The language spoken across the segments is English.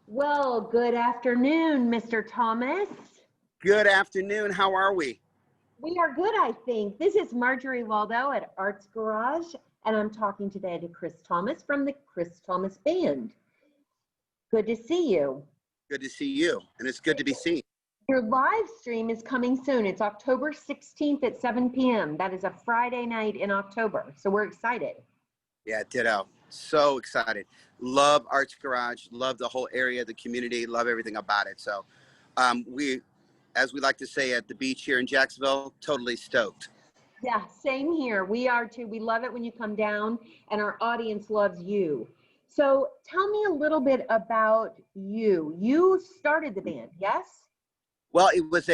Well, good afternoon, Mr. Thomas. Good afternoon. How are we? We are good, I think. This is Marjorie Waldo at Arts Garage, and I'm talking today to Chris Thomas from the Chris Thomas Band. Good to see you. Good to see you, and it's good to be seen. Your live stream is coming soon. It's October 16th at 7 p.m. That is a Friday night in October, so we're excited. Yeah, ditto. So excited. Love Arts Garage. Love the whole area, the community. Love everything about it. So we, as we like to say at the beach here in Jacksonville, totally stoked. Yeah, same here. We are too. We love it when you come down, and our audience loves you. So tell me a little bit about you. You started the band, yes? Well, it was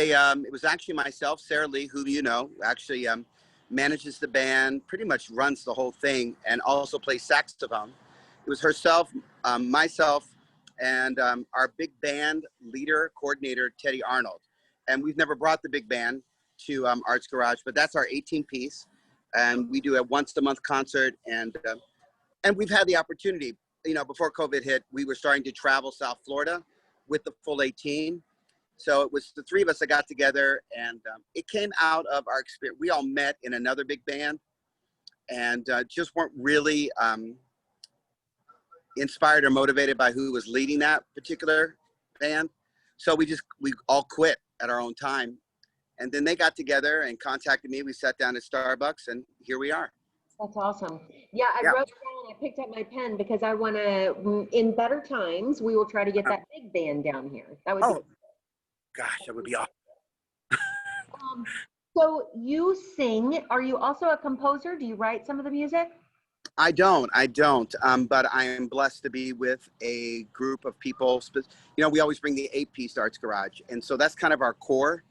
actually myself, Sarah Lee, who you know, actually manages the band, pretty much runs the whole thing, and also plays saxophone. It was herself, myself, and our big band leader, coordinator, Teddy Arnold. And we've never brought the big band to Arts Garage, but that's our 18-piece. And we do a once-a-month concert, and we've had the opportunity, you know, before COVID hit, we were starting to travel South Florida with the full 18. So it was the three of us that got together, and it came out of our experience. We all met in another big band and just weren't really inspired or motivated by who was leading that particular band. So we all quit at our own time. And then they got together and contacted me. We sat down at Starbucks, and here we are. That's awesome. Yeah, I wrote down, I picked up my pen because I want to, in better times, we will try to get that big band down here. That would be gosh, that would be awesome. So you sing. Are you also a composer? Do you write some of the music? I don't. But I am blessed to be with a group of people. You know, we always bring the 8-piece to Arts Garage. And so that's kind of our core.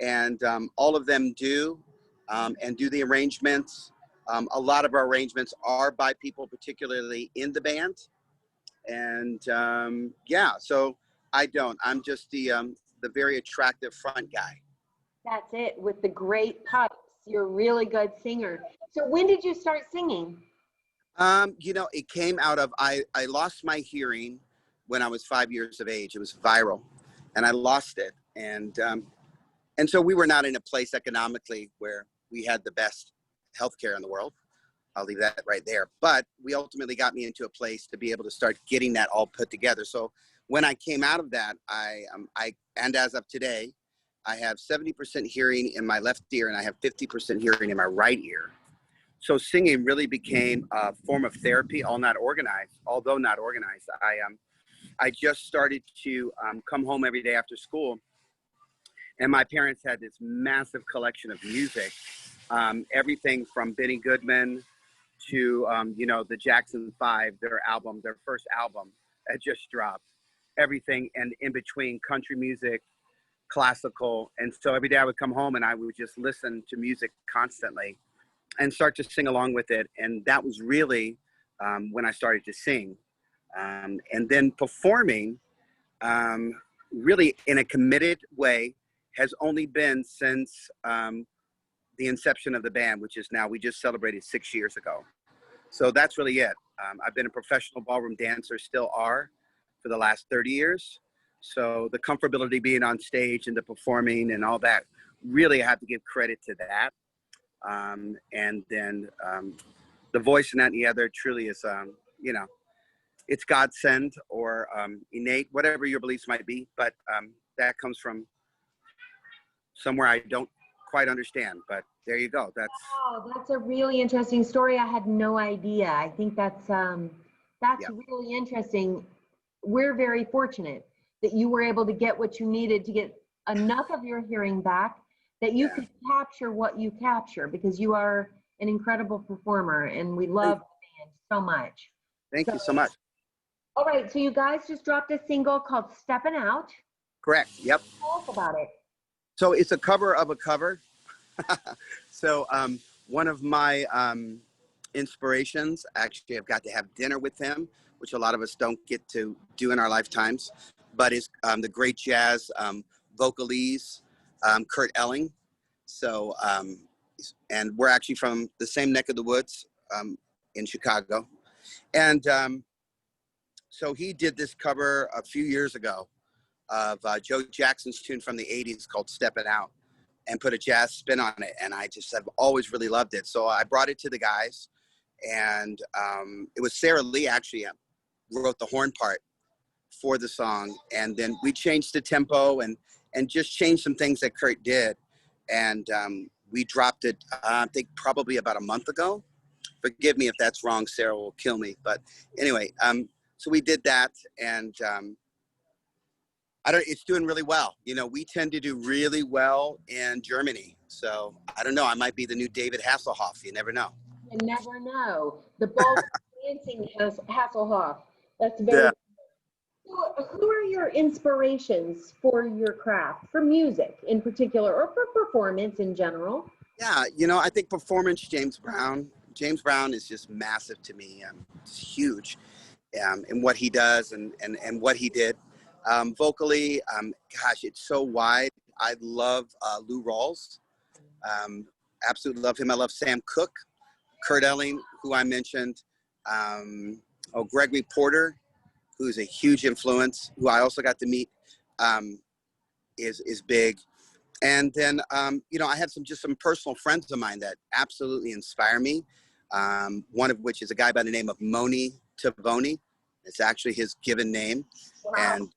And all of them do and do the arrangements. A lot of our arrangements are by people, particularly in the band. And yeah, so I don't. I'm just the very attractive front guy. That's it, with the great pipes. You're a really good singer. So when did you start singing? You know, it came out of, I lost my hearing when I was 5 years of age. It was viral, and I lost it. And so we were not in a place economically where we had the best healthcare in the world. I'll leave that right there. But we ultimately got me into a place to be able to start getting that all put together. So when I came out of that, and as of today, I have 70% hearing in my left ear, and I have 50% hearing in my right ear. So singing really became a form of therapy, although not organized. I just started to come home every day after school, and my parents had this massive collection of music, everything from Benny Goodman to you know, the Jackson 5, their first album that just dropped, everything, and in between, country music, classical. And so every day I would come home and I would just listen to music constantly and start to sing along with it. And that was really when I started to sing. And then performing really in a committed way has only been since the inception of the band, which is now, we just celebrated 6 years ago. So that's really it. I've been a professional ballroom dancer, still are, for the last 30 years. So the comfortability being on stage and the performing and all that, really I have to give credit to that. And then the voice and that and the other truly is, you know, it's God send or innate, whatever your beliefs might be. But that comes from somewhere I don't quite understand. But there you go. That's a really interesting story. I had no idea. I think that's really interesting. We're very fortunate that you were able to get what you needed to get enough of your hearing back that you could capture what you capture, because you are an incredible performer and we love the band so much. Thank you so much. All right, so you guys just dropped a single called Steppin' Out. Correct, yep. Tell us about it. So it's a cover of a cover. So one of my inspirations, actually I've got to have dinner with him, which a lot of us don't get to do in our lifetimes, but is the great jazz vocalese, Kurt Elling. So, and we're actually from the same neck of the woods in Chicago. And So he did this cover a few years ago of Joe Jackson's tune from the 80s called Step It Out, and put a jazz spin on it. And I just have always really loved it. So I brought it to the guys, and it was Sarah Lee actually wrote the horn part for the song. And then we changed the tempo and just changed some things that Kurt did. And we dropped it, I think probably about a month ago. Forgive me if that's wrong, Sarah will kill me. But anyway, so we did that, and it's doing really well. You know, we tend to do really well in Germany. So I don't know, I might be the new David Hasselhoff. You never know. You never know. The ball dancing Hasselhoff. That's very. Yeah. So who are your inspirations for your craft, for music in particular, or for performance in general? Yeah, you know, I think performance, James Brown. James Brown is just massive to me. It's huge in what he does and what he did. Vocally, gosh, it's so wide. I love Lou Rawls. Absolutely love him. I love Sam Cooke, Kurt Elling, who I mentioned. Gregory Porter, who's a huge influence, who I also got to meet, is big. And then, you know, I have some personal friends of mine that absolutely inspire me. One of which is a guy by the name of Moni Tavoni. It's actually his given name. Wow.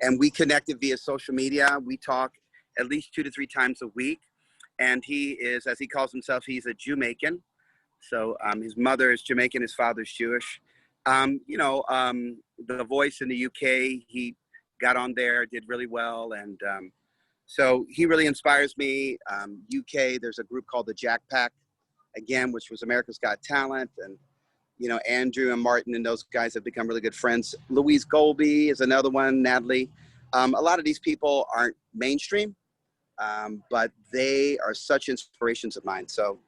And we connected via social media. We talk at least 2 to 3 times a week. And he is, as he calls himself, he's a Jamaican. So his mother is Jamaican, his father's Jewish. You know, The Voice in the UK, he got on there, did really well. And so he really inspires me. UK, there's a group called the Jack Pack, again, which was America's Got Talent. And, you know, Andrew and Martin and those guys have become really good friends. Louise Golby is another one, Natalie. A lot of these people aren't mainstream, but they are such inspirations of mine. So,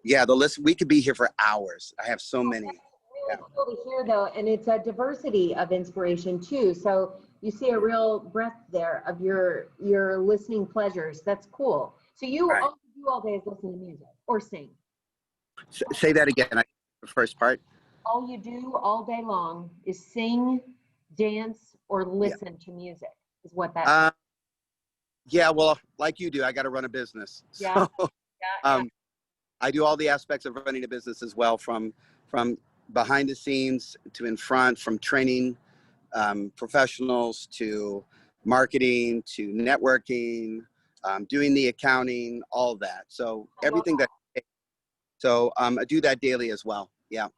yeah, the list, we could be here for hours. I have so many. Really cool to hear, though, and it's a diversity of inspiration, too. So you see a real breadth there of your listening pleasures. That's cool. So you Right. all you do all day is listen to music or sing? Say that again, the first part. All you do all day long is sing, dance, or listen to music is what that Yeah, well, like you do, I got to run a business. Yeah. So, I do all the aspects of running a business as well, from behind the scenes to in front, from training professionals to marketing to networking, doing the accounting, all that. So everything that. So I do that daily as well. Yeah.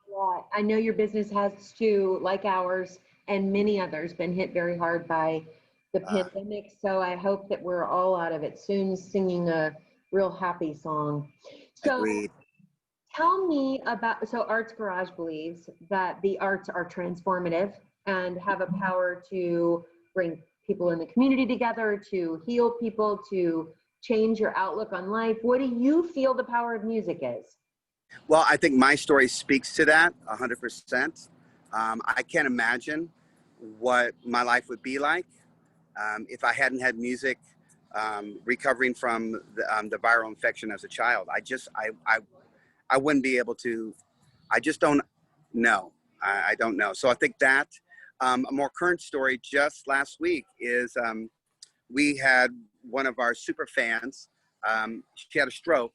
I know your business has too, like ours and many others, been hit very hard by the pandemic. So I hope that we're all out of it soon, singing a real happy song. So agreed. Tell me about, so Arts Garage believes that the arts are transformative and have a power to bring people in the community together, to heal people, to change your outlook on life. What do you feel the power of music is? Well, I think my story speaks to that 100%. I can't imagine what my life would be like if I hadn't had music, recovering from the viral infection as a child. I wouldn't be able to. I just don't know. I don't know. So I think that a more current story just last week is we had one of our super fans. She had a stroke.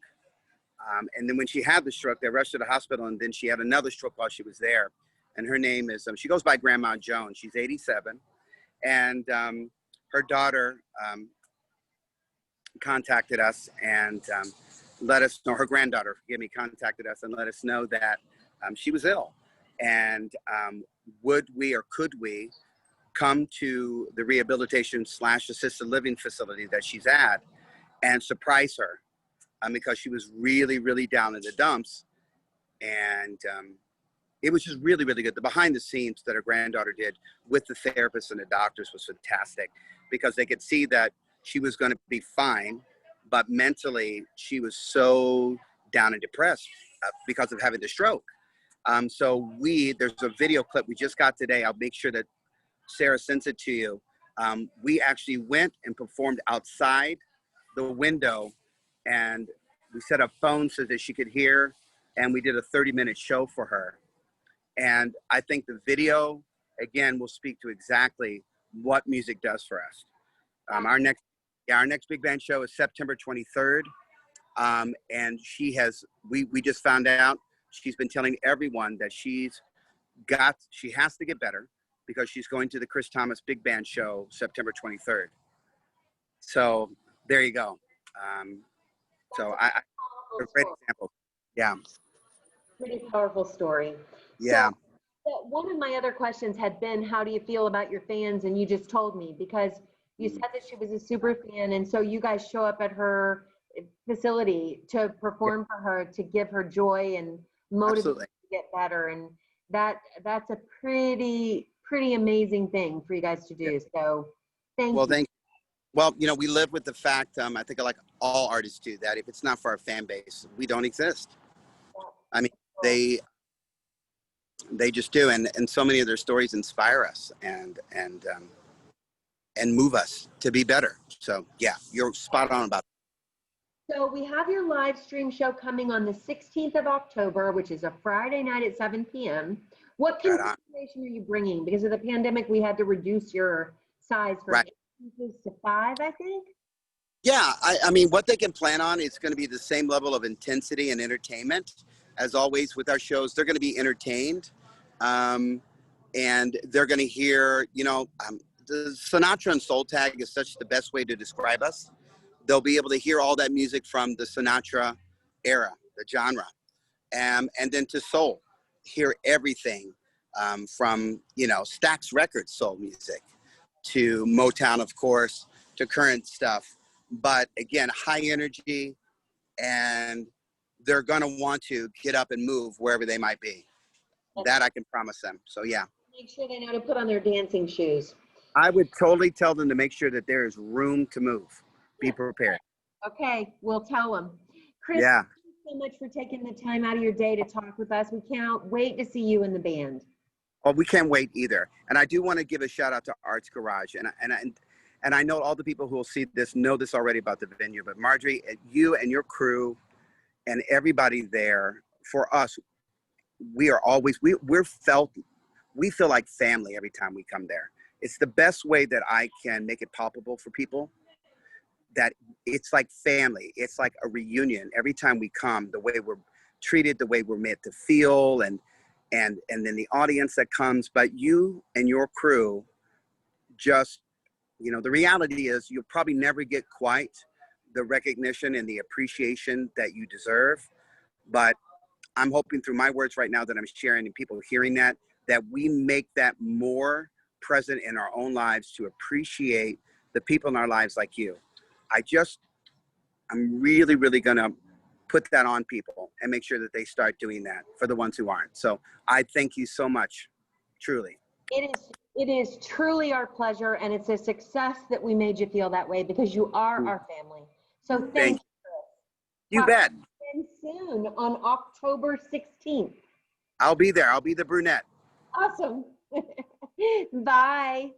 And then when she had the stroke, they rushed to the hospital, and then she had another stroke while she was there. And her name is, she goes by Grandma Joan. She's 87. And her daughter contacted us and let us know, her granddaughter, forgive me, contacted us and let us know that she was ill. And would we or could we come to the rehabilitation / assisted living facility that she's at and surprise her? Because she was really, really down in the dumps. And it was just really, really good. The behind the scenes that her granddaughter did with the therapists and the doctors was fantastic, because they could see that she was going to be fine, but mentally she was so down and depressed because of having the stroke. So there's a video clip we just got today. I'll make sure that Sarah sends it to you. We actually went and performed outside the window, and we set up phones so that she could hear, and we did a 30-minute show for her. And I think the video again, will speak to exactly what music does for us. Our next big band show is September 23rd. And we just found out, she's been telling everyone that she has to get better because she's going to the Chris Thomas Big Band show September 23rd. So there you go. So a great example. Yeah. Pretty powerful story. Yeah. So one of my other questions had been, how do you feel about your fans? And you just told me, because you said that she was a super fan. And so you guys show up at her facility to perform for her, to give her joy and motivate her to get better. And that's a pretty amazing thing for you guys to do. So thank you. Well, you know, we live with the fact, I think like all artists do, that if it's not for our fan base, we don't exist. I mean, they just do. And so many of their stories inspire us and move us to be better. So yeah, you're spot on about that. So we have your live stream show coming on the 16th of October, which is a Friday night at 7 p.m. What configuration are you bringing? Because of the pandemic, we had to reduce your size from 8 pieces to 5, I think. Yeah, I mean, what they can plan on is going to be the same level of intensity and entertainment. As always with our shows, they're going to be entertained. And they're going to hear, you know, the Sinatra and Soul Tag is such the best way to describe us. They'll be able to hear all that music from the Sinatra era, the genre, and then to soul, hear everything from, you know, Stax Records soul music to Motown, of course, to current stuff. But again, high energy, and they're going to want to get up and move wherever they might be. That I can promise them. So yeah. Make sure they know to put on their dancing shoes. I would totally tell them to make sure that there is room to move. Be prepared. Okay, we'll tell them. Chris, yeah. Thank you so much for taking the time out of your day to talk with us. We can't wait to see you in the band. Oh, we can't wait either. And I do want to give a shout out to Arts Garage. And I know all the people who will see this know this already about the venue, but Marjorie, you and your crew and everybody there, for us, we are always, we feel like family every time we come there. It's the best way that I can make it palpable for people, that it's like family. It's like a reunion every time we come, the way we're treated, the way we're made to feel, and then the audience that comes. But you and your crew, just, you know, the reality is you'll probably never get quite the recognition and the appreciation that you deserve. But I'm hoping through my words right now that I'm sharing and people hearing that we make that more present in our own lives to appreciate the people in our lives like you. I'm really, really going to put that on people and make sure that they start doing that for the ones who aren't. So I thank you so much, truly. It is truly our pleasure, and it's a success that we made you feel that way, because you are our family. So thank you. You bet. Soon on October 16th. I'll be there. I'll be the brunette. Awesome. Bye.